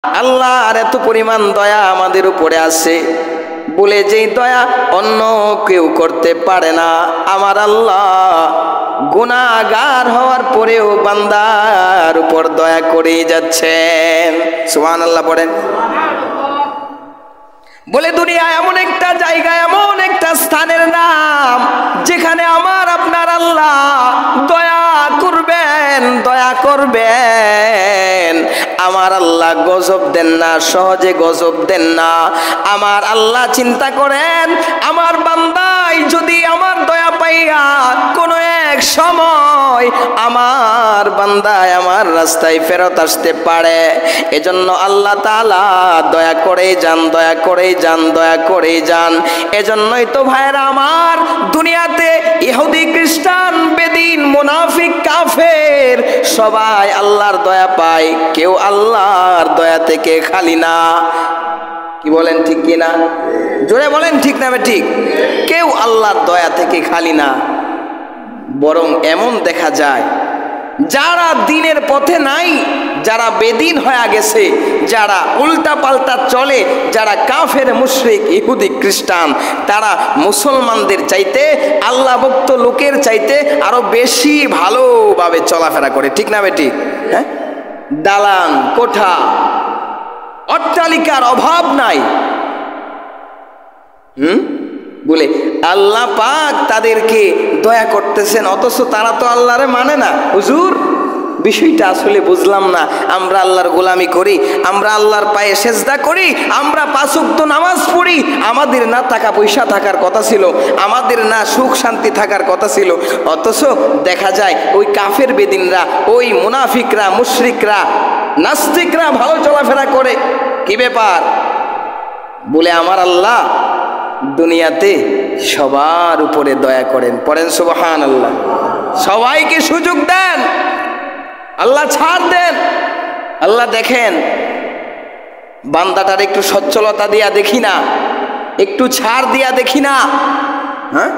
আল্লাহর এত পরিমাণ দয়া আমাদের উপরে আছে বলে যেই দয়া অন্য কেউ করতে পারে না। আমার আল্লাহ গুনাহগার হওয়ার পরেও বান্দার উপর দয়া করেই যাচ্ছেন। সুবহানাল্লাহ পড়েন। বলে দুনিয়া এমন একটা জায়গা, এমন একটা স্থানের নাম যেখানে আমার আপনার আল্লাহ দয়া করবেন, দয়া করবেন। আমার আল্লাহ গজব দেন না, সহজে গজব দেন না। আমার আল্লাহ চিন্তা করেন, আমার বান্দাই যদি আমার দয়া পাইয়া কোনো এক সময় আমার বান্দায় আমার রাস্তায় ফেরত আসতে পারে, এজন্য আল্লাহ তাআলা দয়া করে যান, দয়া করে যান, দয়া করে যান। এজন্যই তো ভাইরা আমার, দুনিয়াতে ইহুদি, খ্রিস্টান, বেদিন, মুনাফিক, কাফের সবাই আল্লাহর দয়া পায়, কেউ আল্লাহর দয়া থেকে খালি না। কি বলেন, ঠিক কি না? জোরে বলেন, ঠিক না ঠিক? কেউ আল্লাহর দয়া থেকে খালি না। বরং এমন দেখা যায় যারা দিনের পথে নাই, যারা বেদিন হয়ে গেছে, যারা উল্টা পাল্টা চলে, যারা কাফের, মুশরিক, ইহুদি, খ্রিস্টান, তারা মুসলমানদের চাইতে, আল্লাহ ভক্ত লোকের চাইতে আরো বেশি ভালোভাবে চলাফেরা করে। ঠিক না বেঠিক? হ্যাঁ, দালান কোঠা, অট্টালিকার অভাব নাই। বলে আল্লাহ পাক তাদেরকে দয়া করতেছেন, অথচ তারা তো আল্লাহরে মানে না। হুজুর, বিষয়টা আসলে বুঝলাম না। আমরা আল্লাহর গোলামি করি, আমরা আল্লাহর পায়ে সেজদা করি, আমরা 5 ওয়াক্ত নামাজ পড়ি, আমাদের না টাকা পয়সা থাকার কথা ছিল, আমাদের না সুখ শান্তি থাকার কথা ছিল, অথচ দেখা যায় ওই কাফের বেদিনরা, ওই মুনাফিকরা, মুশরিকরা, নাস্তিকরা ভালো চলাফেরা করে। কি ব্যাপার? বলে আমার আল্লাহ দুনিয়াতে সবার উপরে দয়া করেন। পড়েন সুবহানাল্লাহ। সবাইকে সুযোগ দেন, আল্লাহ ছাড় দেন। আল্লাহ দেখেন বান্দাটার একটু সচ্ছলতা দিয়া দেখি না, একটু ছাড় দিয়া দেখি না, হ্যাঁ,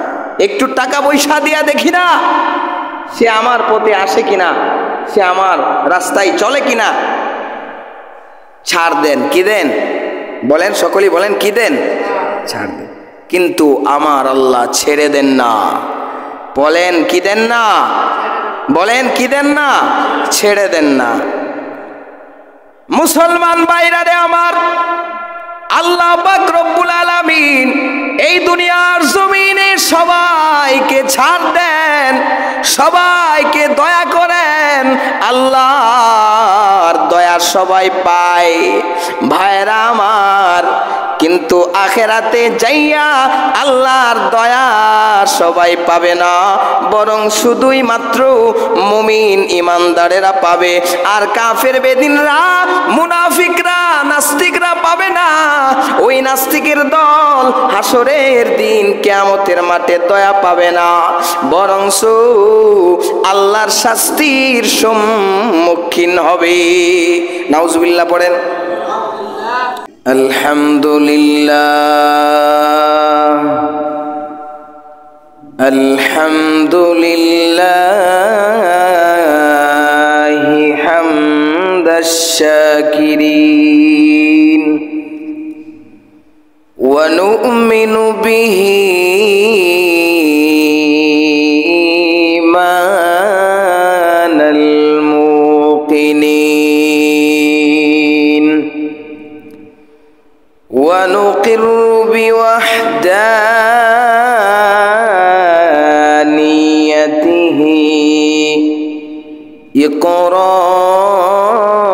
একটু টাকা পয়সা দিয়া দেখি না, সে আমার পথে আসে কিনা, সে আমার রাস্তায় চলে কিনা। ছাড় দেন। কি দেন? বলেন, সকলেই বলেন, কি দেন? ছাড় দেন। কিন্তু আমার আল্লাহ ছেড়ে দেন না। বলেন, কি দেন না? বলেন, কি দেন না? ছেড়ে দেন না। মুসলমান ভাইরা রে আমার, আল্লাহ পাক রব্বুল আলামিন এই দুনিয়ার জমিনে সবাইকে ছাড় দেন, সবাইকে দয়া করেন। আল্লাহর দয়া সবাই পায় ভাইরা আমার, কিন্তু আখেরাতে যাইয়া আল্লাহর দয়া সবাই পাবে না, বরং শুধুই মাত্র মুমিন ইমানদারেরা পাবে। আর কাফের বেদিনরা, মুনাফিকরা, নাস্তিকরা পাবে না। ওই নাস্তিকের দল হাসরের দিন কিয়ামতের মাঠে দয়া পাবে না, বরং আল্লাহর শাস্তির সম্মুখীন হবে। নাউজুবিল্লাহ পড়েন। আলহামদুলিল্লাহ, আলহামদুলিল্লাহি হামদাশ শাকিরিন ওয়া নু'মিনু বিহি ঈমানাল মুকিনিন ওয়া নুকিরু বিওয়াহদানিয়াতিহি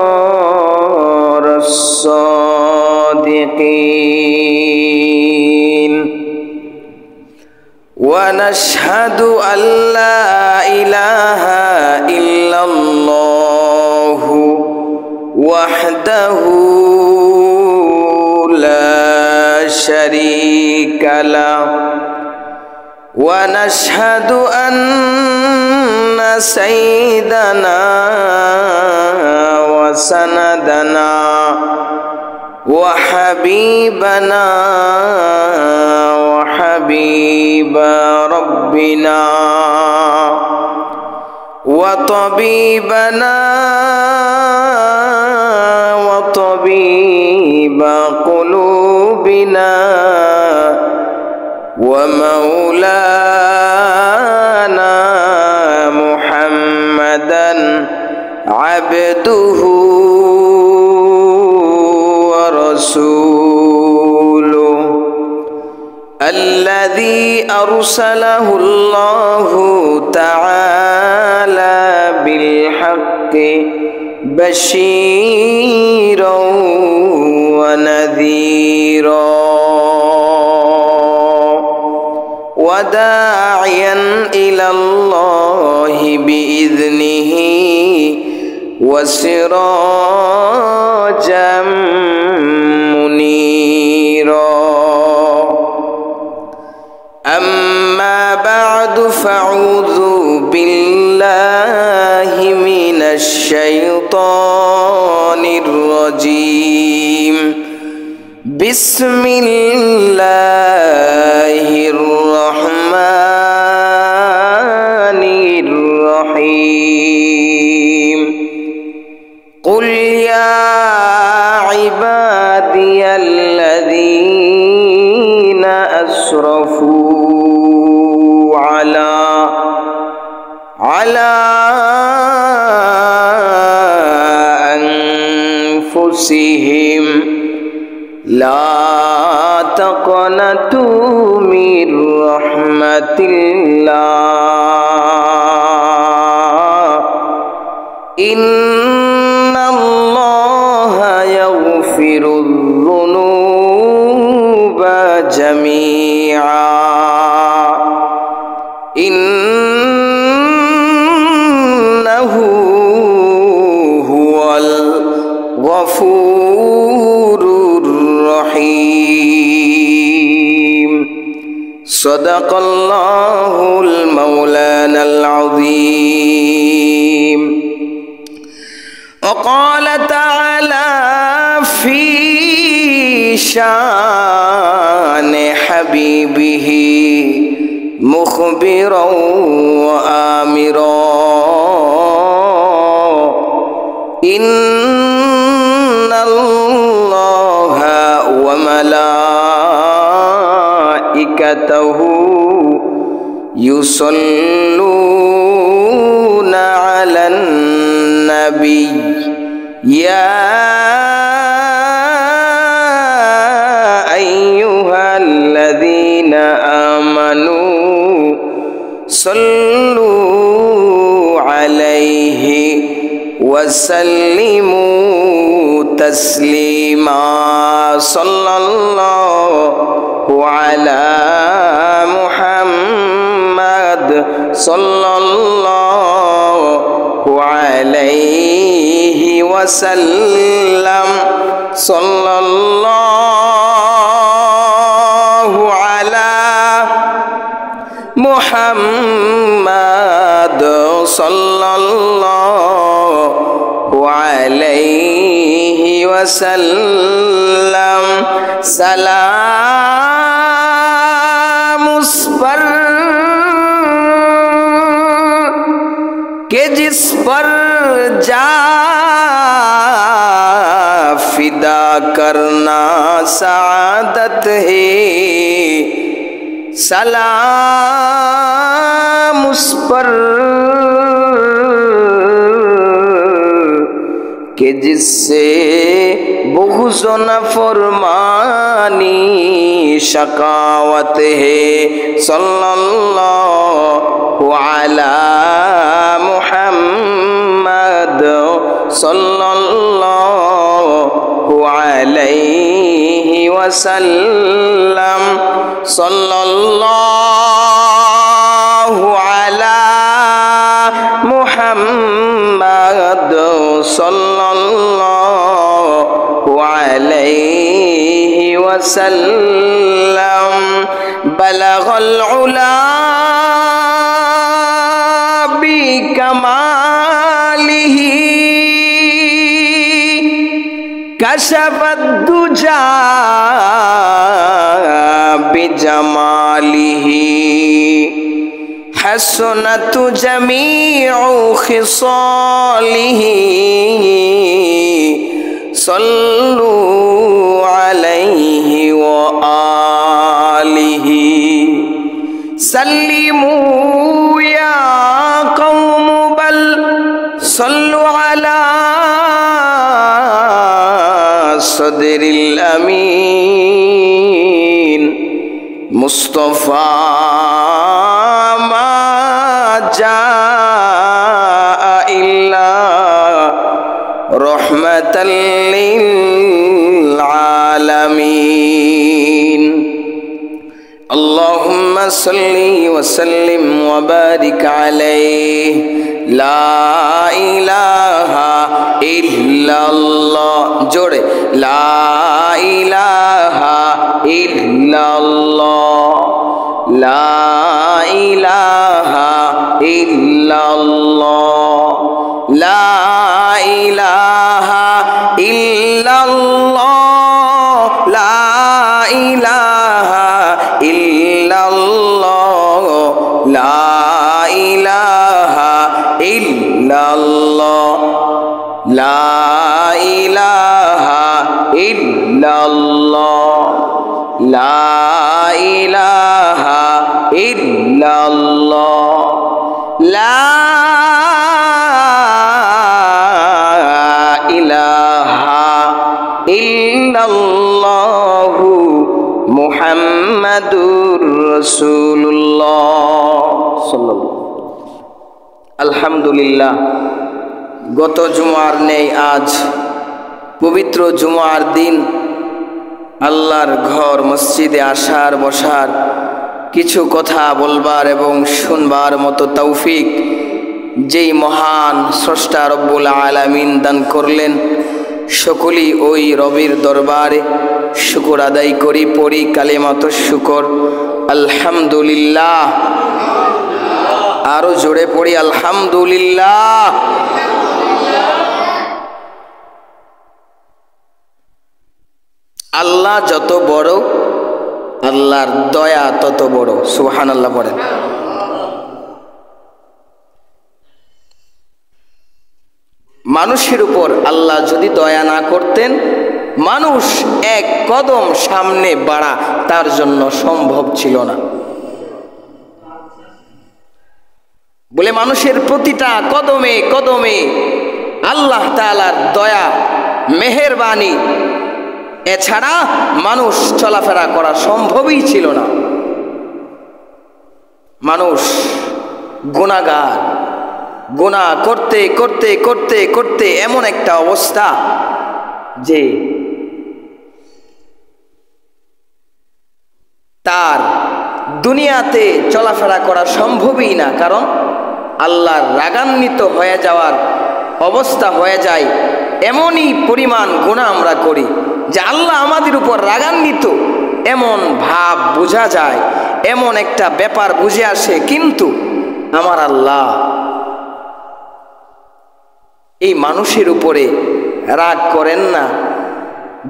ইকরারাস সাদিকিন ওয়া নাশহাদু আল্লা ইলাহা ইল্লাল্লাহু ওয়াহদাহু লা শারীকা লাহু ওয়া নাশহাদু আন্না সাইয়্যিদানা ওয়া সানাদানা ওয়া হাবিবানা ওয়া হাবিবা রাব্বিনা ওয়া তাবিবানা ওয়া তাবিবা طبيب قلوبنا ومولانا محمدا عبده ورسوله الذي أرسله الله تعالى بالحق بشيرا ونذيرا وداعيا إلى الله بإذنه وسراجا منيرا أما بعد فأعوذ بالله من الشيطان الرجيم بسم الله الرحمن الرحيم قل يا عبادي الذين أسرفوا على أنفسهم لا تقنطوا من رحمة الله إن الله يغفر الذنوب جميعا إنه هو الغفور الرحيم صدق الله المولانا العظيم وقال تعالى في شان حبيبه مخبرا وآمرا إن الله وملائكته يصلون على النبي يا أيها الذين آمنوا صلوا عليه وسلموا تسليما صلى الله على محمد صلى الله عليه وسلم صلى الله على محمد صلى الله عليه وسلم سلام उस पर के जिस पर जा फिदा करना सआदत है सलाम उस पर कि जिससे बुग़्ज़ व नफ़रमानी शकावत है सल्लल्लाहु अला मुहम्मद सल्लल्लाहु अलैहि वसल्लम सल्लल्लाहु अला मुहम्मद सल्लल्लाहु अलैहि वसल्लम बलगल उला बिकमालिही कशफत दुजा बिजमालिही हसनत जमीउ खिसालिही সাল্লু আলাইহি ওয়া আলিহি সাল্লিমু ইয়া কওম বাল সাল্লু আলা সদরিল আমিন মুস্তাফা মা জাআ ইল্লা রাহমাতাল লিল আলামিন আল্লাহুম্মা সাল্লি ওয়া সাল্লিম ওয়া বারিক আলাইহি লা ইলাহা ইল্লাল্লাহ জোরে লা ইলাহা ইল্লাল্লাহ লা ইলাহা ইল্লাল্লাহ লা ইলাহা ইল্লাল্লাহ লা ইলাহা ইল্লাল্লাহ লা ইলাহা ইল্লাল্লাহ লা ইলাহা ইল্লাল্লাহ লা ইলাহা ইল্লাল্লাহ লা ইলাহা ইল্লাল্লাহু মুহাম্মাদুর রাসূলুল্লাহ সাল্লাল্লাহু আলহামদুলিল্লাহ গত জুমার নেই আজ পবিত্র জুমার দিন আল্লাহর ঘর মসজিদে আসার বসার কিছু কথা বলবার এবং শুনবার মতো তৌফিক যেই মহান স্রষ্টা রব্বুল আলামিন দান করলেন সকলেই ওই রবির দরবারে শুকর আদায় করি পড়ি কালিমাতুশ শুকর আলহামদুলিল্লাহ আরো জোরে পড়ি আলহামদুলিল্লাহ আল্লাহ যত বড় আল্লাহর দয়া তত বড় সুবহানাল্লাহ পড়েন মানুষের উপর আল্লাহ যদি দয়া না করতেন মানুষ এক কদম সামনে বাড়া তার জন্য সম্ভব ছিল না বলে মানুষের প্রতিটা কদমে কদমে আল্লাহ তাআলার দয়া মেহেরবানি এছাড়া মানুষ চলাফেরা করা সম্ভবই ছিল না মানুষ গুনাহগার গুনাহ করতে করতে করতে করতে এমন একটা অবস্থা যে তার দুনিয়াতে চলাফেরা করা সম্ভবই না কারণ আল্লাহর রাগান্বিত হয়ে যাওয়ার অবস্থা হয়ে যায় এমনই পরিমাণ গুনাহ আমরা করি যে আল্লাহ আমাদের উপর রাগান্বিত এমন ভাব বোঝা যায় এমন একটা ব্যাপার বুঝে আসে কিন্তু আমার আল্লাহ এই মানুষের উপরে রাগ করেন না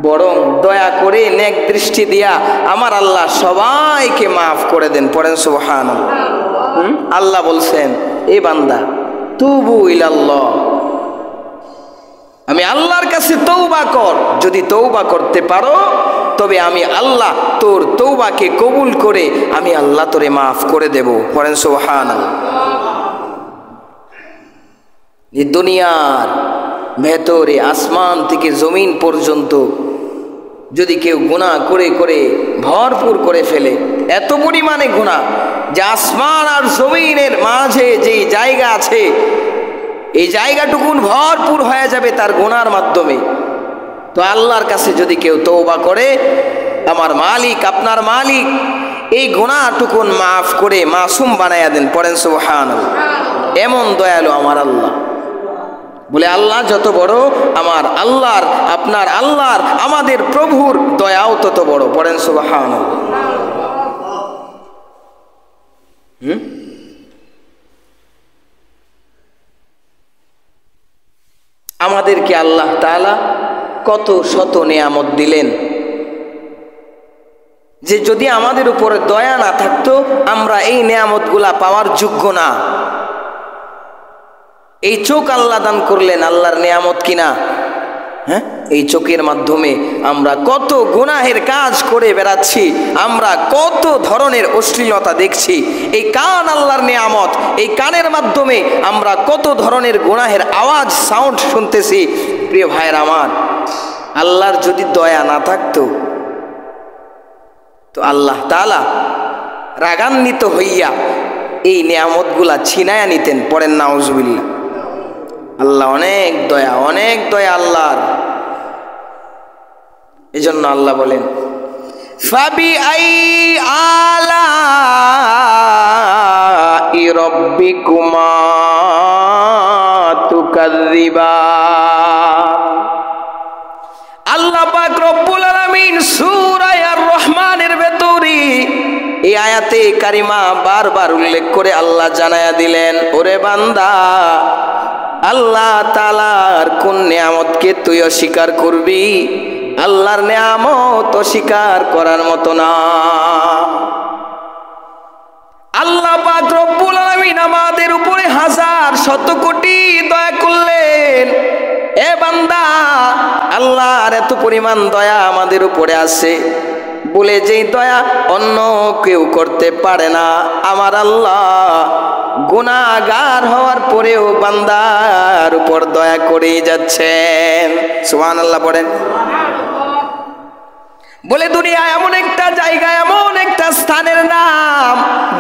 বরং দয়া করে নেক দৃষ্টি দিয়া আমার আল্লাহ সবাইকে মাফ করে দেন পড়েন সুবহানাল্লাহ আল্লাহ বলছেন এই বান্দা তুবু ইলাল্লাহ আমি আল্লাহর কাছে তওবা কর যদি তওবা করতে পারো তবে আমি আল্লাহ তোর তওবাকে কবুল করে আমি আল্লাহ তোরে মাফ করে দেব পড়েন সুবহানাল্লাহ এই দুনিয়ার ভেতরে আসমান থেকে জমিন পর্যন্ত যদি কেউ গুনাহ করে করে ভরপুর করে ফেলে এত পরিমাণে গুনাহ যে আসমান আর জমিনের মাঝে যেই জায়গা আছে এই জায়গাটুকুন ভরপুর হয়ে যাবে তার গুনার মাধ্যমে তো আল্লাহর কাছে যদি কেউ তওবা করে আমার মালিক আপনার মালিক এই গুনাহটুকুন মাফ করে মাসুম বানায়া দেন পড়েন সুবহানাল্লাহ এমন দয়ালু আমার আল্লাহ বলে আল্লাহ যত বড় আমার আল্লাহর আপনার আল্লাহর আমাদের প্রভুর দয়াও তত বড় পড়েন সুবহানাল্লাহ আমাদেরকে আল্লাহ তাআলা কত শত নিয়ামত দিলেন যে যদি আমাদের উপরে দয়া না থাকতো আমরা এই নিয়ামতগুলা পাওয়ার যোগ্য না এই চোখ আল্লাহ দান করলেন আল্লাহর নিয়ামত কিনা হ্যাঁ, এই চোখের মাধ্যমে আমরা কত গুনাহের কাজ করে বেড়াচ্ছি, আমরা কত ধরনের অশ্লীলতা দেখছি। এই কান আল্লাহর নেয়ামত, এই কানের মাধ্যমে আমরা কত ধরনের গুনাহের আওয়াজ, সাউন্ড শুনতেছি। প্রিয় ভাইয়ের আমার, আল্লাহর যদি দয়া না থাকতো তো আল্লাহ তাআলা রাগান্বিত হইয়া এই নেয়ামতগুলা ছিনায়া নিতেন। পড়েন নাউজুবিল্লাহ। আল্লাহ অনেক দয়া আল্লাহর। এই জন্য আল্লাহ বলেন ফাবি আই আলাই রাব্বিকুমা তুকাযযিবান। আল্লাহ পাক রব্বুল আলামিন সূরা আর রহমানের ভেতরে এই আয়াতে কারিমা বারবার উল্লেখ করে আল্লাহ জানায়া দিলেন, ওরে বান্দা, আল্লাহ তাআলার কোন নিয়ামতকে তুই অস্বীকার করবি? আল্লাহর নিয়ামত অস্বীকার করার মতো না। আল্লাহ পাক রব্বুল আলামিন আমাদের উপরে হাজার শত কোটি দয়া করলেন। এ বান্দা, আল্লাহর এত পরিমাণ দয়া আমাদের উপরে আছে বলে যেই দয়া অন্য কেউ করতে পারে না। আমার আল্লাহ গুনাহগার হওয়ার পরেও বান্দার উপর দয়া করেই যাচ্ছেন। সুবহানাল্লাহ পড়েন। বলে দুনিয়া এমন একটা জায়গা, এমন একটা স্থানের নাম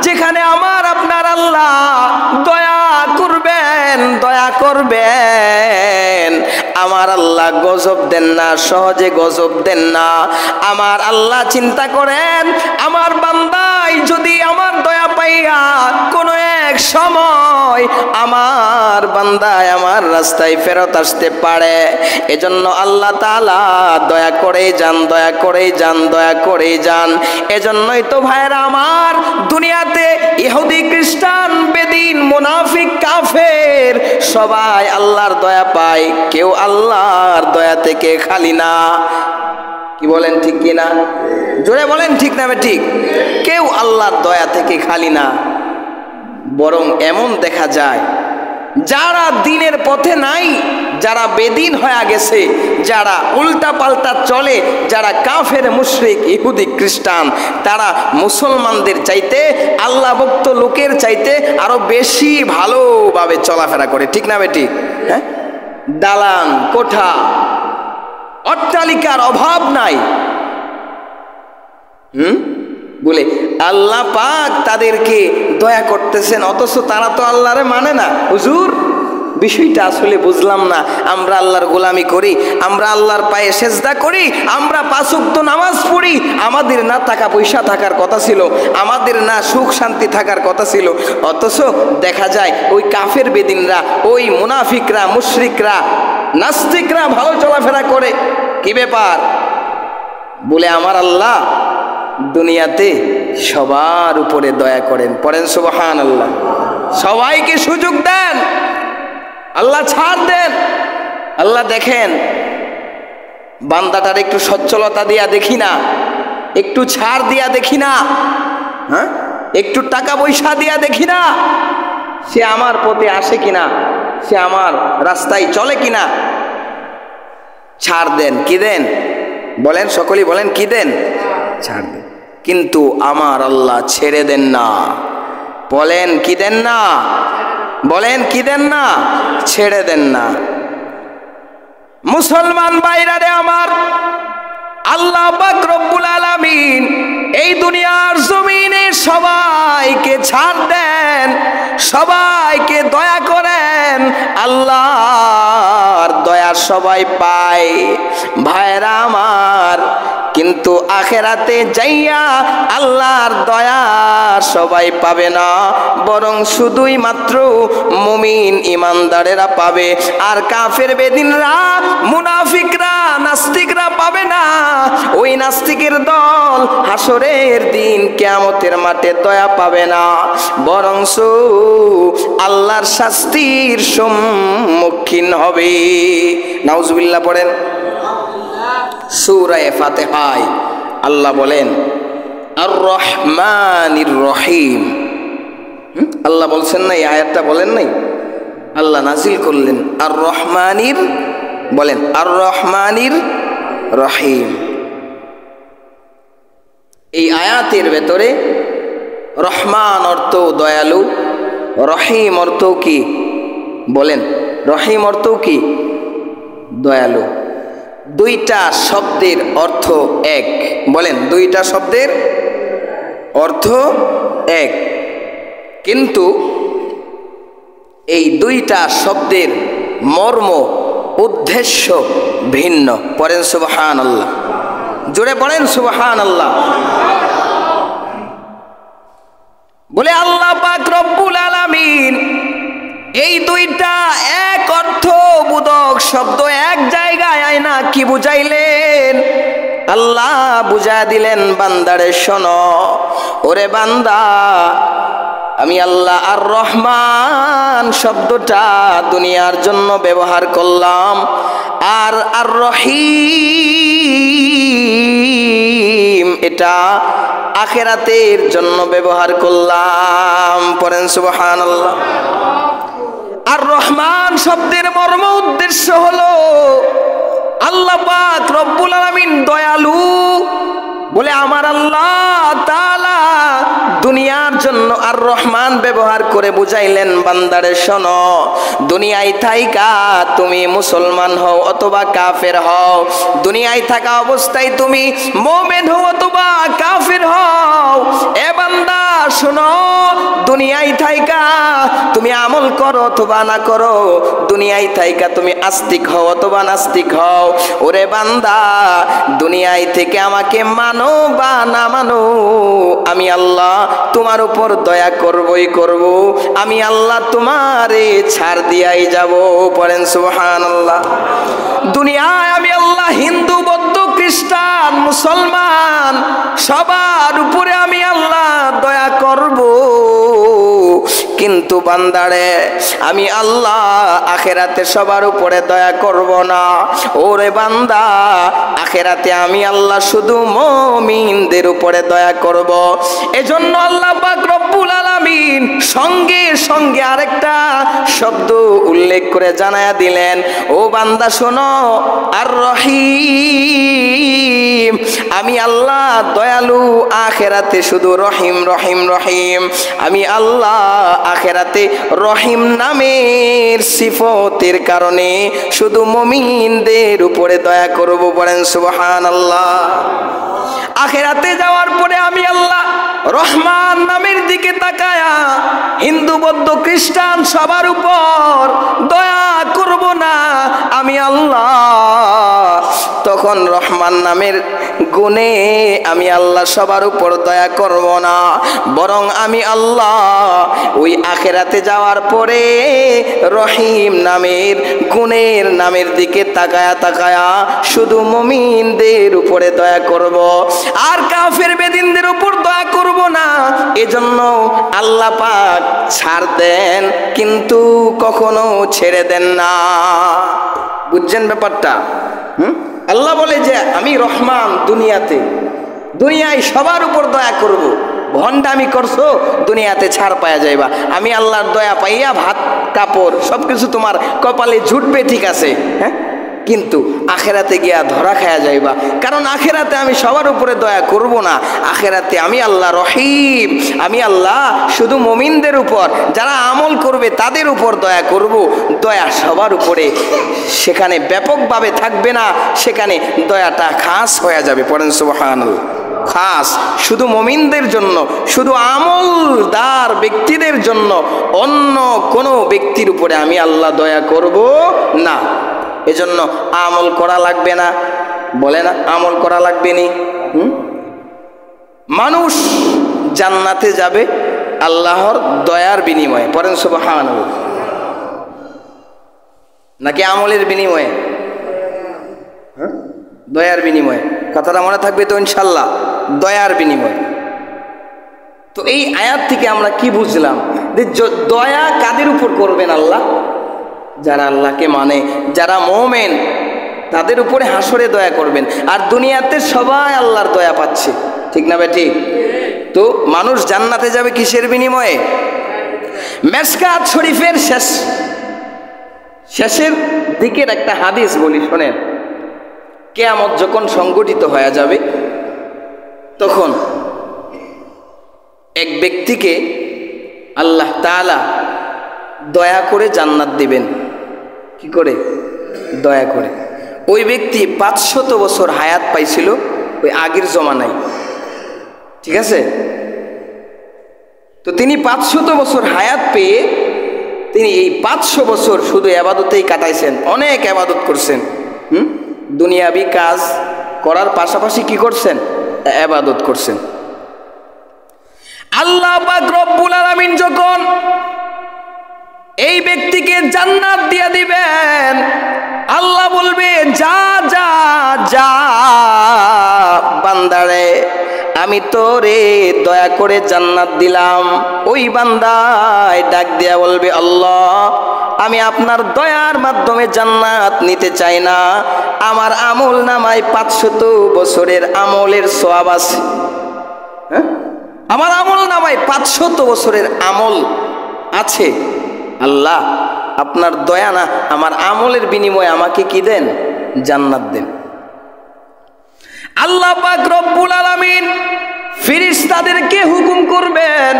যেখানে আমার আপনার আল্লাহ দয়া করবেন। আমার আল্লাহ গজব দেন না, সহজে গজব দেন না। আমার আল্লাহ চিন্তা করেন, আমার বান্দাই যদি আমার দয়া পাইয়া কোনো এক সময় আমার বান্দায় আমার রাস্তায় ফেরত আসতে পারে, এজন্য আল্লাহ তাআলা দয়া করেই যান। এজন্যই তো ভাইরা আমার, দুনিয়াতে ইহুদি, খ্রিস্টান, বেদিন, মুনাফিক, কাফের সবাই আল্লাহর দয়া পায়, কেউ আল্লাহর দয়া থেকে খালি না। কি বলেন, ঠিক কি না? জোরে বলেন, ঠিক না ঠিক? কেউ আল্লাহর দয়া থেকে খালি না। বরং এমন দেখা যায়, যারা দিনের পথে নাই, যারা বেদিন হয়ে গেছে, যারা উল্টা পাল্টা চলে, যারা কাফের, মুশরিক, ইহুদি, খ্রিস্টান, তারা মুসলমানদের চাইতে, আল্লাহ ভক্ত লোকের চাইতে আরো বেশি ভালোভাবে চলাফেরা করে। ঠিক না বেটি? হ্যাঁ, দালান কোঠা, অট্টালিকার অভাব নাই। বলে আল্লাহ পাক তাদেরকে দয়া করতেছেন, অথচ তারা তো আল্লাহরে মানে না। হুজুর, বিষয়টা আসলে বুঝলাম না। আমরা আল্লাহর গোলামি করি, আমরা আল্লাহর পায়ে সেজদা করি, আমরা 5 ওয়াক্ত নামাজ পড়ি, আমাদের না টাকা পয়সা থাকার কথা ছিল, আমাদের না সুখ শান্তি থাকার কথা ছিল, অথচ দেখা যায় ওই কাফের বেদিনরা, ওই মুনাফিকরা, মুশরিকরা, নাস্তিকরা ভালো চলাফেরা করে। কি ব্যাপার? বলে আমার আল্লাহ দুনিয়াতে সবার উপরে দয়া করেন। পড়েন সুবহানাল্লাহ। সবাইকে সুযোগ দেন, আল্লাহ ছাড় দেন। আল্লাহ দেখেন, বান্দাটার একটু সচ্ছলতা দিয়া দেখি না, একটু ছাড় দিয়া দেখি না, হ্যাঁ, একটু টাকা পয়সা দিয়া দেখি না, সে আমার পথে আসে কিনা, সে আমার রাস্তায় চলে কিনা। ছাড় দেন। কি দেন? বলেন, সকলেই বলেন, কি দেন? ছাড় দেন। কিন্তু আমার আল্লাহ ছেড়ে দেন না। বলেন, কি দেন না? বলেন, কি দেন না? ছেড়ে দেন না। মুসলমান ভাইরা রে আমার, আল্লাহ পাক রব্বুল আলামিন এই দুনিয়ার জমিনে সবাইকে ছাড় দেন, সবাইকে দয়া করেন। আল্লাহর দয়া সবাই পায় ভাইরা আমার, কিন্তু আখেরাতে যাইয়া আল্লাহর দয়া সবাই পাবে না, বরং শুধুই মাত্র মুমিন ইমানদারেরা পাবে। আর কাফের বেদিনরা, মুনাফিকরা, নাস্তিকরা পাবে না। ওই নাস্তিকের দল হাসরের দিন কিয়ামতের মাঠে দয়া পাবে না, বরং আল্লাহর শাস্তির সম্মুখীন হবে। নাউজুবিল্লাহ পড়েন। সূরা ফাতিহায় আল্লাহ বলেন আর রহমানির রহিম। আল্লাহ বলছেন না, এই আয়াতটা বলেন নাই? আল্লাহ নাজিল করলেন আর রহমানির বলেন আর রহমানির রহিম। এই আয়াতের ভেতরে রহমান অর্থ দয়ালু, রহিম অর্থ কি বলেন? রহিম অর্থ কি? দয়ালু। দুইটা শব্দের অর্থ এক, বলেন দুইটা শব্দের অর্থ এক, কিন্তু এই দুইটা শব্দের মর্ম উদ্দেশ্য ভিন্ন। পড়েন সুবহানাল্লাহ, জোরে পড়েন সুবহানাল্লাহ। বলে আল্লাহ পাক রব্বুল আলামিন এই দুইটা এক অর্থ বোধক শব্দ এক জায়গায় আয়না কি বুঝাইলেন? আল্লাহ বুঝা দিলেন বান্দারে শোনো, ওরে বান্দা আমি আল্লাহ আর রহমান শব্দটা দুনিয়ার জন্য ব্যবহার করলাম, আর আর রহিম এটা আখিরাতের জন্য ব্যবহার করলাম। পড়েন সুবহানাল্লাহ। আর রহমান শব্দের মর্ম উদ্দেশ্য হলো আল্লাহ পাক রব্বুল আলামিন দয়ালু। বলে আমার আল্লাহ তাআলা দুনিয়ার জন্য আর রহমান ব্যবহার করে বুঝাইলেন বান্দারে শোনো, দুনিয়ায় থাইকা তুমি মুসলমান হও অথবা কাফের হও, দুনিয়ায় থাকা অবস্থায় তুমি মুমিন হও অথবা কাফের হও, এ বান্দা শোনো, দুনিয়ায় থাইকা তুমি আমল করো অথবা না করো, দুনিয়ায় থাইকা তুমি আস্তিক হও অথবা নাস্তিক হও, ওরে বান্দা দুনিয়ায় থেকে আমাকে মানো বা না মানো, আমি আল্লাহ তোমার উপর দয়া করবই করব, আমি আল্লাহ তোমারে ছাড় দিয়াই যাব। পড়েন সুবহানাল্লাহ। দুনিয়ায় আমি আল্লাহ হিন্দু বৌদ্ধ খ্রিস্টান মুসলমান সবার উপরে আমি আল্লাহ দয়া করব, কিন্তু বান্দারে আমি আল্লাহ আখিরাতে সবার উপরে দয়া করব না। ওরে বান্দা আখিরাতে আমি আল্লাহ শুধু মুমিনদের উপরে দয়া করব। এজন্য আল্লাহ পাক রব্বুল আলামিন সঙ্গে সঙ্গে আরেকটা শব্দ উল্লেখ করে জানায়া দিলেন, ও বান্দা শোনো, আর রহিম আমি আল্লাহ দয়ালু, আখিরাতে শুধু রহিম রহিম রহিম। আমি আল্লাহ আখিরাতে রহিম নামের সিফতের কারণে শুধু মুমিনদের উপরে দয়া করব। বলেন সুবহানাল্লাহ। আখিরাতে যাওয়ার পরে আমি আল্লাহ রহমান নামের দিকে তাকায়া হিন্দু বৌদ্ধ খ্রিস্টান সবার উপর দয়া করব না, আমি আল্লাহ তখন রহমান নামের গুণে আমি আল্লাহ সবার উপর দয়া করব না, বরং আমি আল্লাহ ওই আখিরাতে যাওয়ার পরে রহিম নামের গুণের নামের দিকে তাকায়া তাকায়া শুধু মুমিনদের উপরে দয়া করব, আর কাফের বেদিনদের উপর দয়া করব না। এজন্য আল্লাহ পাক ছাড় দেন কিন্তু কখনো ছেড়ে দেন না। বুঝছেন ব্যাপারটা? আল্লাহ বলে যে আমি রহমান, দুনিয়ায় সবার উপর দয়া করব, ভণ্ডামি করছো দুনিয়াতে ছাড় পাওয়া যাইবা, আমি আল্লাহর দয়া পাইয়া ভাত কাপড় সবকিছু তোমার কপালে জুটবে, ঠিক আছে, হ্যাঁ, কিন্তু আখেরাতে গিয়া ধরা খায়া যাইবা, কারণ আখেরাতে আমি সবার উপরে দয়া করব না, আখেরাতে আমি আল্লাহ রহিম, আমি আল্লাহ শুধু মুমিনদের উপর যারা আমল করবে তাদের উপর দয়া করব, দয়া সবার উপরে সেখানে ব্যাপকভাবে থাকবে না, সেখানে দয়াটা খাস হয়ে যাবে। পড়েন সুবহানাল্লাহ। খাস শুধু মুমিনদের জন্য, শুধু আমলদার ব্যক্তিদের জন্য, অন্য কোনো ব্যক্তির উপরে আমি আল্লাহ দয়া করব না। এজন্য আমল করা লাগবে না, বলে না আমল করা লাগবে নি। মানুষ জান্নাতে যাবে আল্লাহর দয়ার বিনিময়ে। পড়েন সুবহানাল্লাহ। নাকি আমলের বিনিময়ে? দয়ার বিনিময়ে। কথাটা মনে থাকবে তো ইনশাল্লাহ, দয়ার বিনিময়ে। তো এই আয়াত থেকে আমরা কি বুঝলাম? যে দয়া কাদের উপর করবেন আল্লাহ? যারা আল্লাহকে মানে, যারা মুমিন, তাদের উপরে হাসরে দয়া করবেন। আর দুনিয়াতে সবাই আল্লাহর দয়া পাচ্ছে, ঠিক না ভাই? ঠিক। তো মানুষ জান্নাতে যাবে কিসের বিনিময়ে? মেশকাত শরীফের শেষের দিকের একটা হাদিস বলি শোনেন। কিয়ামত যখন সংগঠিত হয়ে যাবে তখন এক ব্যক্তিকে আল্লাহ তাআলা দয়া করে জান্নাত দিবেন। কি করে? দয়া করে। ওই ব্যক্তি 500 বছর হায়াত পাইছিল ওই আগের জমানায়, ঠিক আছে? তো তিনি 500 বছর হায়াত পেয়ে তিনি এই 500 বছর শুধু ইবাদতেই কাটাইছেন, অনেক ইবাদত করছেন। দুনিয়াবি কাজ করার পাশাপাশি কি করছেন? ইবাদত করছেন। আল্লাহ পাক রব্বুল আলামিন যখন এই ব্যক্তিকে জান্নাত দিয়ে দিবেন, আল্লাহ বলবে যা যা যা বান্দারে, আমি তোরে দয়া করে জান্নাত দিলাম। ওই বান্দায় ডাক দিয়া বলবে আল্লাহ, আমি আপনার দয়ার মাধ্যমে জান্নাত নিতে চাই না, আমার আমল নামায় 500 বছরের আমলের সওয়াব আছে। হ্যাঁ, আমার আমল নামায় 500 বছরের আমল আছে। আল্লাহ আপনার দয়া না, আমার আমলের বিনিময়ে আমাকে কি দেন? জান্নাত দেন। আল্লাহ পাক রব্বুল আলামিন ফেরেশতাদেরকে হুকুম করবেন,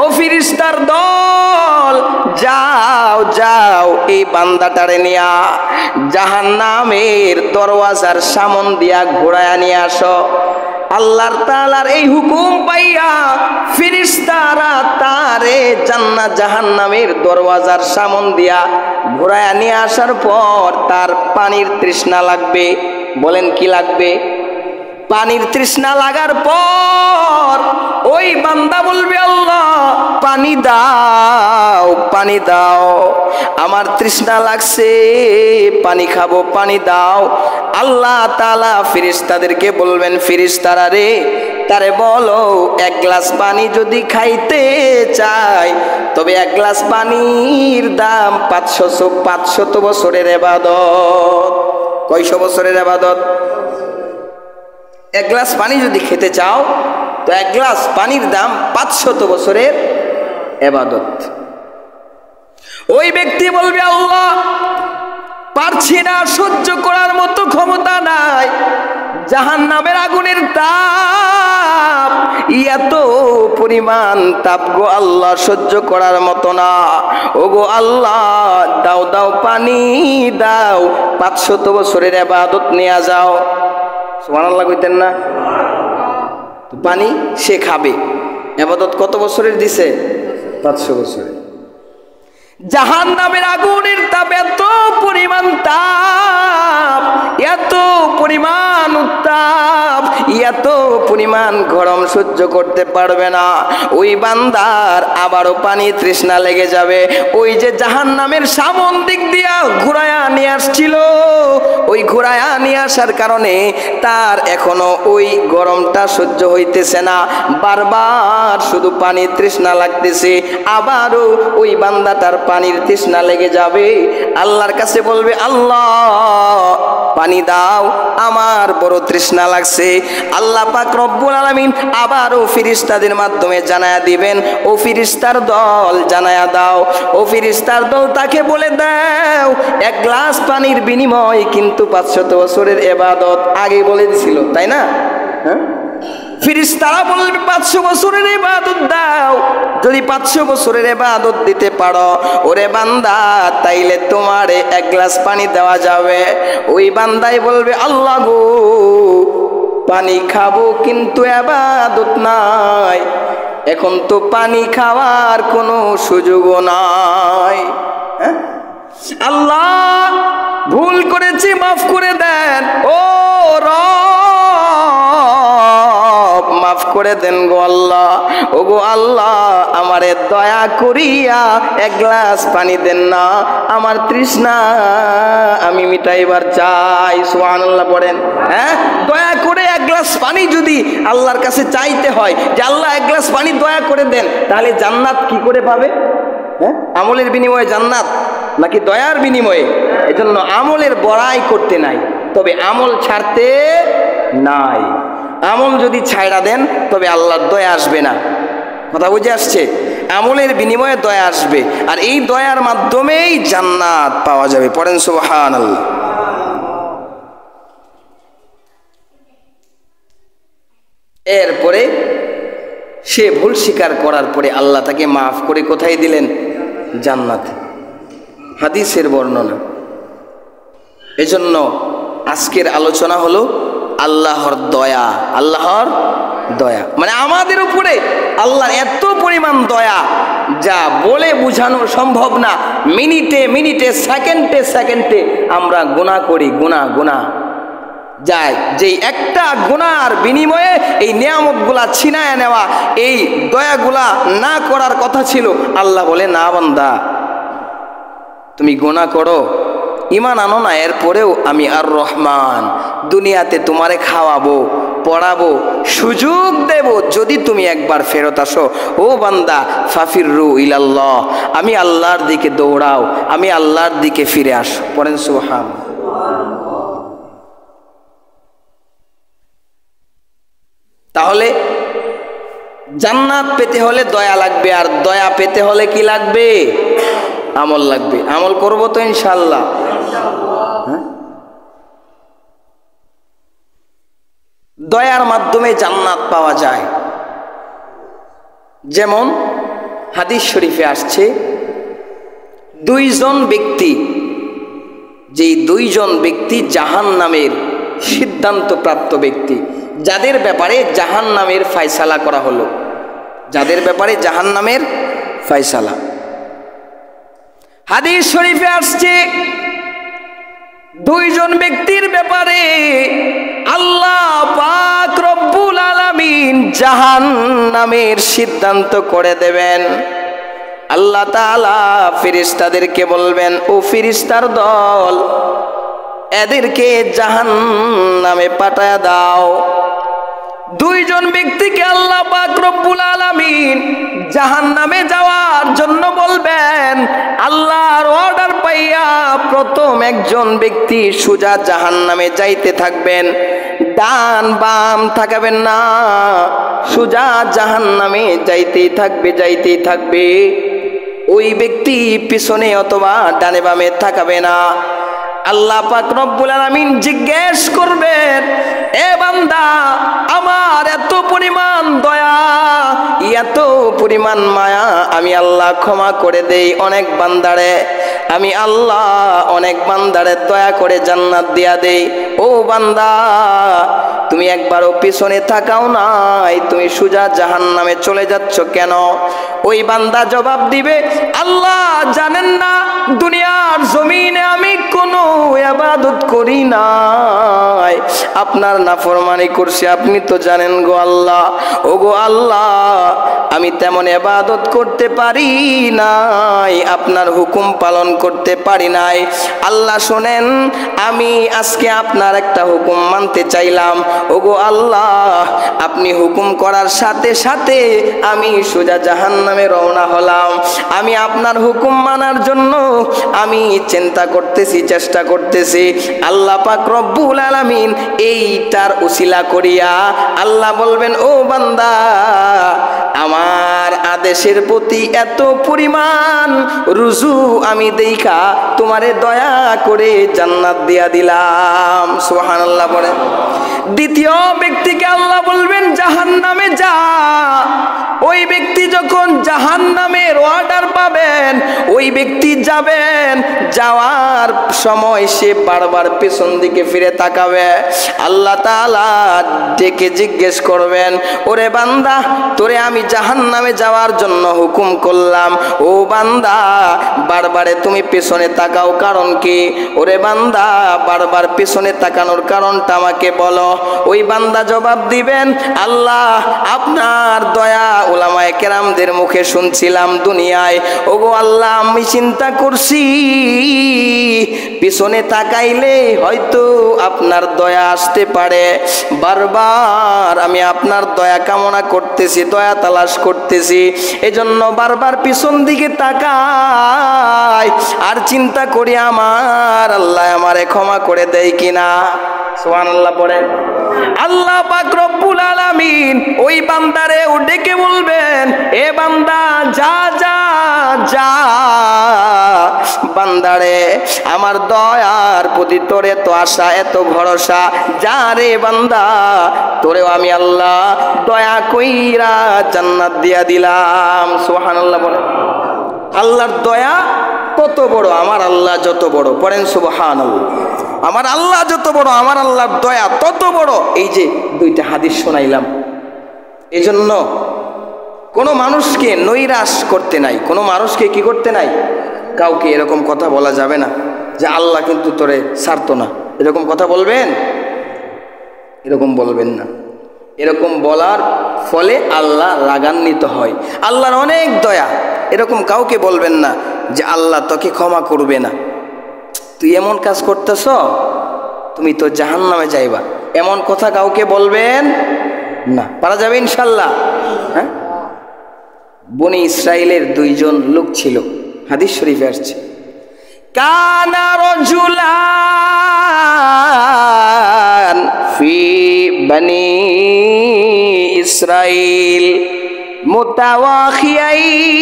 ও ফেরেশতার দল, যাও যাও এই বান্দাটারে নিয়া জাহান্নামের দরওয়াজার সামন দিয়া ঘোরায়া নিয়ে আসো। আল্লাহর তাআলার এই হুকুম পাইয়া ফেরেশতারা তারে জান্নাত জাহান্নামের দরওয়াজার সামন দিয়া ঘোরায়া নিয়ে আসার পর তার পানির তৃষ্ণা লাগবে। বলেন কি লাগবে? পানির তৃষ্ণা লাগার পর ওই বান্দা বলবে আল্লাহ পানি দাও, পানি দাও, আমার তৃষ্ণা লাগছে, পানি খাবো, পানি দাও। আল্লাহ তাআলা ফেরেশতাদেরকে বলবেন, ফেরেশতারা রে, তারে বলো 1 গ্লাস পানি যদি খাইতে চাই তবে 1 গ্লাস পানির দাম 500 বছরের ইবাদত। কয়শো বছরের ইবাদত? 1 গ্লাস পানি যদি খেতে চাও তো 1 গ্লাস পানির দাম 500 বছরের ইবাদত। ওই ব্যক্তি বলবে আল্লাহ পারছি না, সহ্য করার মতো ক্ষমতা নাই, জাহান্নামের আগুনের তাপ এত পরিমাণ তাপ গো আল্লাহ, সহ্য করার মতো না। ও গো আল্লাহ, দাও দাও পানি দাও, 500 বছরের ইবাদত নিয়ে যাও। সুবহানাল্লাহ কইতেন না? তো পানি সে খাবে। ইবাদত কত বছরের দিছে? 500 বছরের। জাহান্নামের আগুনের তাপ এত পরিমাণ তাপ, এত পরিমাণ উত্তাপ, এত পরিমাণ গরম সহ্য করতে পারবে না। ওই বান্দার আবারও পানি তৃষ্ণা লেগে যাবে। ওই যে জাহান্নামের সামন দিক দিয়া ঘুরায়া নিয়ে আসছিল, ওই ঘুরায়া নিয়ে আসার কারণে তার এখনো ওই গরমটা সহ্য হইতেছে না, বারবার শুধু পানি তৃষ্ণা লাগতেছে। আবারও ওই বান্দাটার পানির তৃষ্ণা লেগে যাবে। আল্লাহর কাছে বলবে আল্লাহ পানি দাও, আমার বড় তৃষ্ণা লাগছে। আল্লাহ পাক রব্বুল আলামিন আবারও ফেরেশতাদের মাধ্যমে জানায়া দিবেন, ও ফেরেশতার দল জানায়া দাও, ও ফেরেশতার দল তাকে বলে দাও 1 গ্লাস পানির বিনিময় কিন্তু 500 বছরের ইবাদত। আগে বলে দিছিল, তাই না? হ্যাঁ, ফেরেশতারা বলবে 500 বছরের ইবাদত দাও। যদি 500 বছরের ইবাদত দিতে পারো ওরে বান্দা, তাইলে তোমারে 1 গ্লাস পানি দেওয়া যাবে। ওই বান্দাই বলবে আল্লাহ গো, পানি খাবো কিন্তু ইবাদত নাই, এখন তো পানি খাওয়ার কোনো সুযোগও নাই। হ্যাঁ, আল্লাহ ভুল করেছি, মাফ করে দেন, ও রব মাফ করে দেন গো আল্লাহ। ও গো আল্লাহ, আমারে দয়া করিয়া 1 গ্লাস পানি দেন না, আমার তৃষ্ণা আমি মিটাইবার চাই। সুবহানাল্লাহ পড়েন। হ্যাঁ, দয়া করে 1 গ্লাস পানি যদি আল্লাহর কাছে চাইতে হয় যে আল্লাহ 1 গ্লাস পানি দয়া করে দেন, তাহলে জান্নাত কি করে পাবে? হ্যাঁ, আমলের বিনিময়ে জান্নাত নাকি দয়ার বিনিময়ে? এজন্য আমলের বড়াই করতে নাই, তবে আমল ছাড়তে নাই। আমল যদি ছাইড়া দেন তবে আল্লাহর দয়া আসবে না। কথা বুঝে আসছে? আমলের বিনিময়ে দয়া আসবে, আর এই দয়ার মাধ্যমেই জান্নাত পাওয়া যাবে। পড়েন সুবহানাল্লাহ। এরপরে সে ভুল স্বীকার করার পরে আল্লাহ তাকে মাফ করে কোথায় দিলেন? জান্নাতে। হাদিসের বর্ণনা। এজন্য আজকের আলোচনা হলো আল্লাহর দয়া। আল্লাহর দয়া মানে আমাদের উপরে আল্লাহর এত পরিমাণ দয়া যা বলে বোঝানো সম্ভব না। মিনিটে মিনিটে, সেকেন্ডে সেকেন্ডে আমরা গুনাহ করি, গুনাহ যায়, যে একটা গুনার বিনিময়ে এই নিয়ামতগুলা ছিনায় নেওয়া, এই দয়াগুলা না করার কথা ছিল। আল্লাহ বলে, না বান্দা, তুমি গুনাহ করো, ঈমান আনো না, এরপরেও আমি আর রহমান দুনিয়াতে তোমারে খাওয়াবো, পড়াবো, সুযোগ দেব যদি তুমি একবার ফেরত আসো। ও বান্দা, ফাফিরু ইলাল্লাহ, আমি আল্লাহর দিকে দৌড়াও, আমি আল্লাহর দিকে ফিরে আসো। পড়েন সুবহানাল্লাহ। তাহলে জান্নাত পেতে হলে দয়া লাগবে, আর দয়া পেতে হলে কি লাগবে? আমল লাগবে। আমল করব তো ইনশাআল্লাহ। দয়ার মাধ্যমে জান্নাত পাওয়া যায়। যেমন হাদিস শরীফে আসছে, দুইজন ব্যক্তি, যেই দুইজন ব্যক্তি জাহান্নামের সিদ্ধান্তপ্রাপ্ত ব্যক্তি, যাদের ব্যাপারে জাহান্নামের ফয়সালা করা হলো, যাদের ব্যাপারে জাহান্নামের ফয়সালা। হাদিস শরীফে আসছে, দুইজন ব্যক্তির ব্যাপারে আল্লাহ পাক রব্বুল আলামিন জাহান্নামের সিদ্ধান্ত করে দেবেন। আল্লাহ তাআলা ফেরেশতাদেরকে বলবেন, ও ফেরেশতার দল, এদেরকে জাহান্নামে পাঠায়া দাও। দুইজন ব্যক্তিকে আল্লাহ পাক রব্বুল আলামিন জাহান্নামে যাওয়ার জন্য বলবেন। আল্লাহর অর্ডার পাইয়া প্রথম একজন ব্যক্তি সোজা জাহান্নামে যাইতে থাকবেন, ডান বাম তাকাবেন না, সোজা জাহান্নামে যাইতেই থাকবে, যাইতেই থাকবে। ওই ব্যক্তি পিছনে অথবা ডানে বামে তাকাবে না। আল্লাহ পাক রব্বুল আলামিন জিজ্ঞেস করবেন, এ বান্দা, আমার এত পরিমাণ দয়া, এত পরিমাণ মায়া, আমি আল্লাহ ক্ষমা করে দেই অনেক বান্দারে, আমি আল্লাহ অনেক বান্দারে দয়া করে জান্নাত দিয়া দেই। ও বান্দা, তুমি একবারও পিছনে তাকাও নাই, তুমি সোজা জাহান্নামে চলে যাচ্ছ কেন? ওই বান্দা জবাব দিবে, আল্লাহ জানেন না, দুনিয়ার জমিনে আমি কোনো ইবাদত করি নাই, আপনার নাফরমানি করছি, আপনি তো জানেন গো আল্লাহ। ও গো আল্লাহ, আমি তেমন ইবাদত করতে পারি নাই, আপনার হুকুম পালন করতে পারি নাই। আল্লাহ শোনেন, আমি আজকে আপনার একটা হুকুম মানতে চাইলাম। ওগো আল্লাহ, আপনি হুকুম করার সাথে সাথে আমি সোজা জাহান্নামে রওনা হলাম। আমি আপনার হুকুম মানার জন্য আমি চিন্তা করতেছি, চেষ্টা করতেছি। আল্লাহ পাক রব্বুল আলামিন এইটার উসিলা করিয়া আল্লাহ বলবেন, ও বান্দা, আমার আদেশের প্রতি এত পরিমাণ রুজু আমি দেখা তোমারে দয়া করে জান্নাত দিয়া দিলাম। সুবহানাল্লাহ বলেন। দ্বিতীয় ব্যক্তিকে আল্লাহ বলবেন, জাহান্নামে যা। ওই ব্যক্তি যখন জাহান্নামের অর্ডার পাবেন, ওই ব্যক্তি যাবেন, যাওয়ার সময় সে বারবার পেছন দিকে ফিরে তাকাবে। আল্লাহ তাআলা ডেকে জিজ্ঞেস করবেন, ওরে বান্দা, তোরে আমি জাহান্নামে যাওয়ার জন্য হুকুম করলাম, ও বান্দা, বারবারে তুমি পেছনে তাকাও কারণ কি? ওরে বান্দা, বারবার পেছনে তাকানোর কারণটা আমাকে বলো। ওই বান্দা জবাব দিবেন, আল্লাহ আপনার দয়া উলামায়ে কেরামদের মুখে শুনছিলাম দুনিয়ায়। ওগো আল্লাহ, আমি চিন্তা করছি পিছনে তাকাইলে হয়তো আপনার দয়া আসতে পারে। বারবার আমি আপনার দয়া কামনা করতেছি, দয়া তালাশ করতেছি, এজন্য বারবার পিছন দিকে তাকাই আর চিন্তা করি আমার আল্লাহ আমারে ক্ষমা করে দেয় কিনা। সুবহানাল্লাহ পড়েন। আল্লাহ পাক রব্বুল আলামিন ওই বান্দারে ডেকে বলবেন, এ বান্দা যা যা যা, বান্দারে আমার দয়ার প্রতি তোর এত আশা এত ভরসা, যা রে বান্দা তোরেও আমি আল্লাহ দয়া কইরা জান্নাত দিয়া দিলাম। সুবহানাল্লাহ বলেন। আল্লাহর দয়া তত বড়, আমার আল্লাহ যত বড়, পড়েন সুবহানাল্লাহ। আমার আল্লাহ যত বড়, আমার আল্লাহর দয়া তত বড়। এই যে দুইটা হাদিস শোনাইলাম, এই জন্য কোনো মানুষকে নৈরাশ করতে নাই, কোনো মানুষকে কি করতে নাই, কাউকে এরকম কথা বলা যাবে না যে আল্লাহ কিন্তু তোরে ছাড়তো না, এরকম কথা বলবেন? এরকম বলবেন না। এরকম বলার ফলে আল্লাহ রাগান্বিত হয়, আল্লাহর অনেক দয়া। এরকম কাউকে বলবেন না যে আল্লাহ তোকে ক্ষমা করবে না, তুই এমন কাজ করতেছ তুমি তো জাহান্নামে যাইবা, এমন কথা কাউকে বলবেন না। পারা যাবে ইনশাল্লাহ? হ্যাঁ। বনি ইসরাইলের দুইজন লোক ছিল, হাদিস শরীফে আসছে, কানা রাজুলান ফি বনি ইসরাইল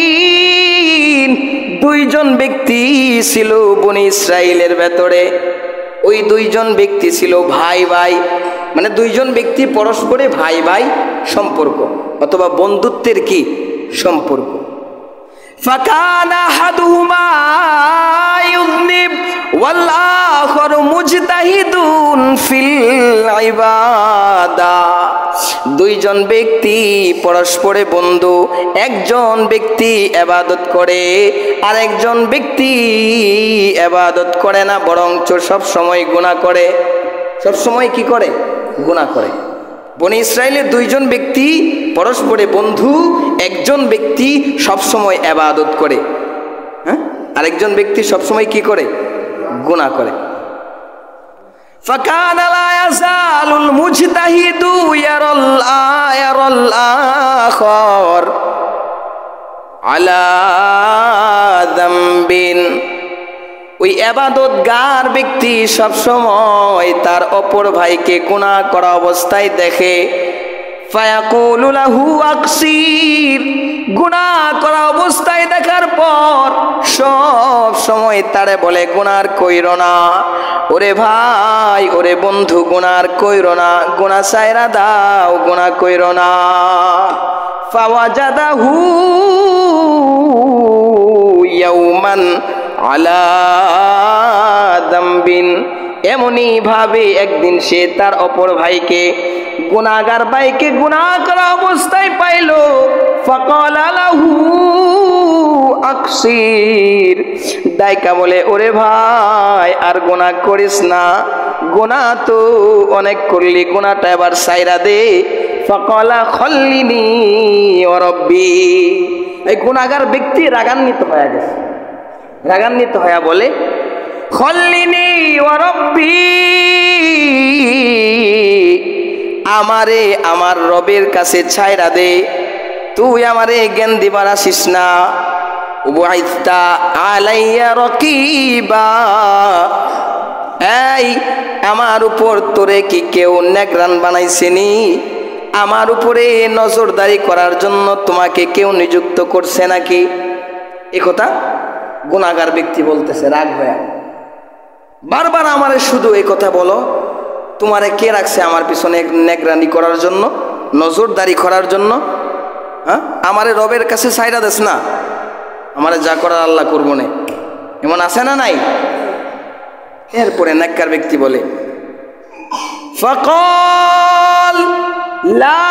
মুতাওয়াখিয়াইন, দুইজন ব্যক্তি ছিল বনি ইসরাইলের ভেতরে। ওই দুইজন ব্যক্তি ছিল ভাই ভাই, মানে দুইজন ব্যক্তি পরস্পরে ভাই ভাই সম্পর্ক অথবা বন্ধুত্বের কি সম্পর্ক। ফাকানা আহাদুহুমা ইউযনিব ওয়াল আখারু মুজতাহিদুন ফিল ইবাদা, দুইজন ব্যক্তি পরস্পরে বন্ধু, একজন ব্যক্তি ইবাদত করে আর একজন ব্যক্তি ইবাদত করে না, বরঞ্চ সব সময় গুনাহ করে। সব সময় কি করে? গুনাহ করে। বনি ইসরাইলের দুইজন ব্যক্তি পরস্পরে বন্ধু, একজন ব্যক্তি সবসময় ইবাদত করে, হ্যাঁ, আরেকজন ব্যক্তি সবসময় কি করে? গুনাহ করে। ফাকানা লা ইয়াজালুল মুজতাহিদু ইয়ারাল আখার আলা যামবিন, ওই ইবাদতগার ব্যক্তি সবসময় তার অপর ভাইকে গুনাহ করা অবস্থায় দেখে। ফায়াকুলু লাহু আকসির, গুনাহ করা অবস্থায় দেখার পর সব সময় তারে বলে গুনাহ কইরো না, ওরে ভাই ওরে বন্ধু গুনাহ কইরো না, গুনাহ ছাইরা দাও, গুনাহ কইরো না। ফাওয়াজাদাহু ইয়াওমান আলা যামবিন, এমনি ভাবে একদিন সে তার অপর ভাইকে, গুনাহগার ভাইকে গুনাহ করা অবস্থায় পাইল। ফাকালা লাহু আকসির, ডাইকা বলে ওরে ভাই আর গুনাহ করিস না, গুনাহ তো অনেক করলি, গুনাহটা এবার ছাইরা দে। ফাকালা খল্লিনি ওয়া রাব্বি, এই গুনাহগার ব্যক্তি রাগান্বিত হয়ে গেছে, রাগান্বিত হয়ে বলে খল্লিনি ওয়া রাব্বি, আমারে আমার রবের কাছে ছাইরা দে, তুই আমারে জ্ঞান দিবার আসিস না। উবাইতা আলাইয়া রাকিবা, এই আমার উপর তোরে কি কেউ নেগরান বানাইছেনি? আমার উপরে নজরদারি করার জন্য তোমাকে কেউ নিযুক্ত করছে নাকি? এ কথা গুনাহগার ব্যক্তি বলতেছে রাগ হয়ে, বারবার আমারে শুধু এই কথা বলো, তোমারে কে রাখছে আমার পিছনে নেগরানি করার জন্য, নজরদারি করার জন্য? হ্যাঁ, আমারে রবের কাছে ছাইরা দেস না, আমারে যা করার আল্লাহ করবো না, এমন আছে না নাই? এরপরে নেককার ব্যক্তি বলে ফাকাল লা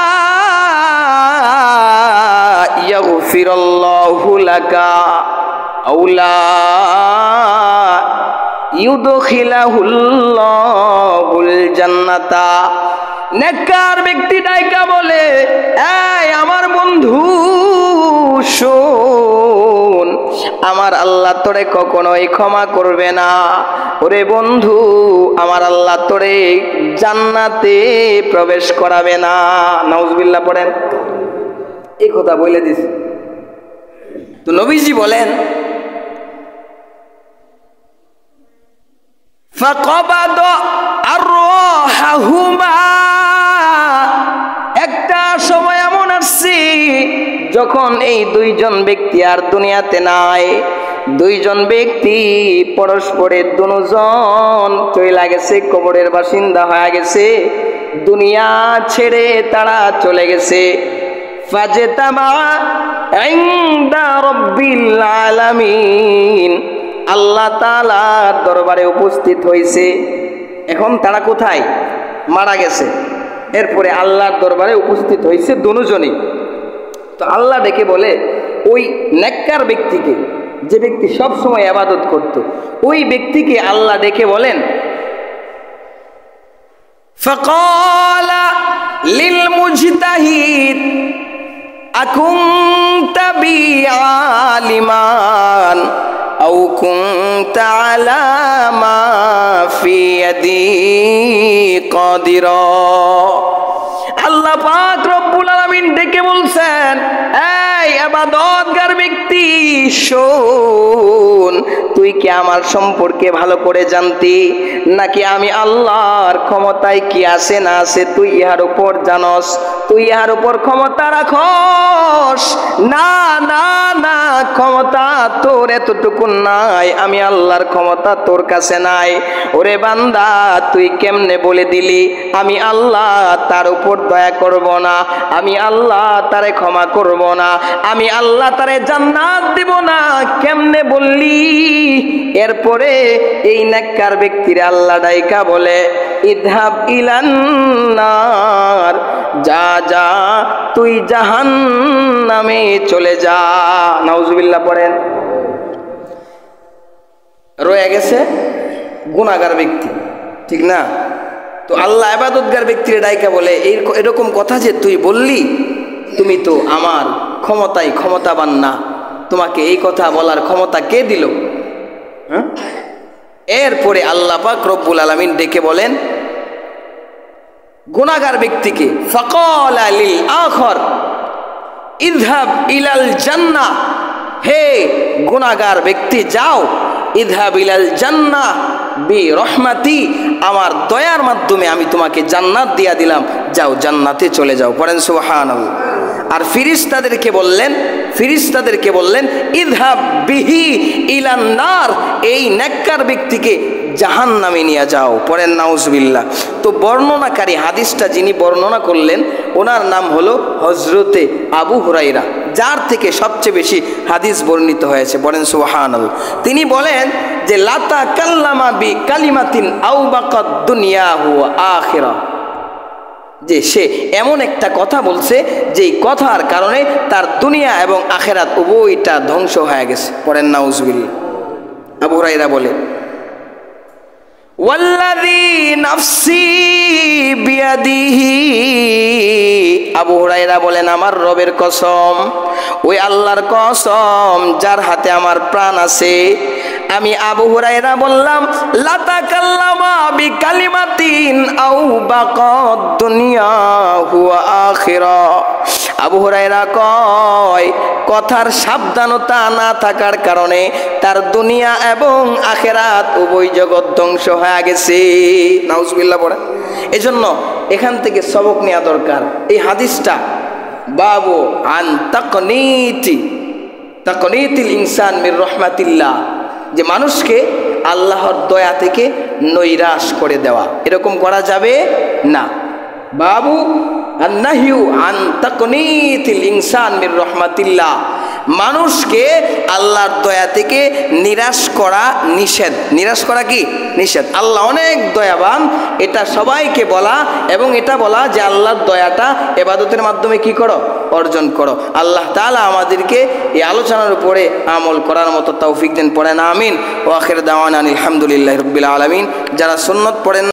ইয়াগফিরাল্লাহু লাকা আও লা ইউদখিলাহুল্লাহুল জান্নাতা, নেককার ব্যক্তি ডাইকা বলে এই আমার বন্ধু শোন, আমার আল্লাহ তোরে কখনোই ক্ষমা করবে না। ওরে বন্ধু, আমার আল্লাহ তোরে জান্নাতে প্রবেশ করাবে না। নাউজুবিল্লাহ পড়েন। এই কথা বলে দিস তো নবীজি বলেন ফাকাবাদ আরহাহুমা, একটা সময় এমন আসছে যখন এই দুইজন ব্যক্তি আর দুনিয়াতে নাই, দুইজন ব্যক্তি পরস্পরের দুজন চলে গেছে, কবরের বাসিন্দা হয়ে গেছে, দুনিয়া ছেড়ে তারা চলে গেছে। ফাজতামা ইনদা রাব্বিল আলামিন, আল্লাহ তাআলার দরবারে উপস্থিত হয়েছে। এখন তারা কোথায়? মারা গেছে। এরপরে আল্লাহর দরবারে উপস্থিত হয়েছে দুজনই। তো আল্লাহ ডেকে বলে ওই নেককার ব্যক্তিকে, যে ব্যক্তি সব সময় ইবাদত করত, ওই ব্যক্তিকে আল্লাহ ডেকে বলেন, ফাকালা লিল মুজতাহিদ আকুনতা বি আলিমান আও কুনতা আলা মা ফি ইয়াদি কাদিরা। আল্লাহ পাক রব্বুল আলামিন ডেকে বলছেন, এই ইবাদতগার ব্যক্তি শোন, তুই কি আমার সম্পর্কে ভালো করে জানতি, নাকি আমি আল্লাহর ক্ষমতায় কি আছে না আছে তুই ইহার উপর জানস? তুই ইহার উপর ক্ষমতা রাখস? না না না, ক্ষমতা তোর এতটুকু নাই, আমি আল্লাহর ক্ষমতা তোর কাছে নাই। ওরে বান্দা, তুই কেমনে বলে দিলি আমি আল্লাহ তার উপর দয়া করব না, আমি আল্লাহ তারে ক্ষমা করব না, আমি আল্লাহ তারে জান্নাত দেব না, কেমনে বললি? এরপরে এই নেককার ব্যক্তির আল্লাহ ডাইকা বলে, ইযহাব ইলান নার, যা যা তুই জাহান্নামে চলে যা। নাউজুবিল্লাহ পড়েন। রয়ে গেছে গুনাহগার ব্যক্তি, ঠিক না? তো আল্লাহ ইবাদতগার ব্যক্তির ডাইকা বলে, এরকম কথা যে তুই বললি, তুমি তো আমার ক্ষমতায় ক্ষমতাবান না, তোমাকে এই কথা বলার ক্ষমতা কে দিল? হ্যাঁ? এরপরে আল্লাহ পাক রব্বুল আলামিন ডেকে বলেন গুনাহগার ব্যক্তিকে, ফাকালা লিল আখর ইযহাব ইলাল জান্নাহ, হে গুনাহগার ব্যক্তি যাও, ইযহাব ইলাল জান্নাহ বি রহমাতি, আমার দয়ার মাধ্যমে আমি তোমাকে জান্নাত দিয়া দিলাম, যাও জান্নাতে চলে যাও। পড়েন সুবহানাল্লাহ। আর ফিরিস্তাদেরকে বললেন ইযহাব বিহি ইলান নার, এই নেককার ব্যক্তিকে জাহান্নামে নিয়ে যাও। পড়েন নাউজুবিল্লাহ। তো বর্ণনাকারী হাদিসটা যিনি বর্ণনা করলেন ওনার নাম হলো হযরতে আবু হুরায়রা, যার থেকে সবচেয়ে বেশি হাদিস বর্ণিত হয়েছে। বলেন সুবহানাল্লাহ। তিনি বলেন যে লাতা কাল্লামা বি কালিমাতিন আও বাকাদ দুনিয়াহু ওয়া আখিরা, যে সে এমন একটা কথা বলছে যেই কথার কারণে তার দুনিয়া এবং আখিরাত উভয়টা ধ্বংস হয়ে গেছে। পড়েন নাউজুবিল্লাহ। আবু হুরায়রা বলে, ওয়াল্লাযী নাফসি বিয়াদিহি, আবু হুরায়রা বলেন আমার রবের কসম, ওই আল্লাহর কসম যার হাতে আমার প্রাণ আছে, আমি আবু হুরায়রা বললাম লাতাকাল্লামা বিকালিমাতিন আও বাকাদ দুনিয়াহু ওয়া আখিরা। আবু হুরায়রা কয় কথার সাবধানতা না থাকার কারণে তার দুনিয়া এবং আখিরাত উভয় জগৎ ধ্বংস হয়ে গেছে। নাউজুবিল্লাহ পড়ে। এজন্য এখান থেকে সবক নেওয়া দরকার। এই হাদিসটা বাবু আন তাকনীতিল ইনসান মির রহমাতিল্লাহ, যে মানুষকে আল্লাহর দয়া থেকে নৈরাশ করে দেওয়া, এরকম করা যাবে না। বাবু আন-নাহয়ু আন তাকনীতিল ইনসান মির রহমাতিল্লাহ, মানুষকে আল্লাহর দয়া থেকে নিরাশ করা নিষেধ। নিরাশ করা কি? নিষেধ। আল্লাহ অনেক দয়াবান, এটা সবাইকে বলা, এবং এটা বলা যে আল্লাহর দয়াটা ইবাদতের মাধ্যমে কি করো? অর্জন করো। আল্লাহ তাআলা আমাদেরকে এই আলোচনার উপরে আমল করার মতো তৌফিক দেন। পড়েন আমিন। ওয়া আখির দাওয়ানা আলহামদুলিল্লাহি রাব্বিল আলামিন। যারা সুন্নাত পড়েন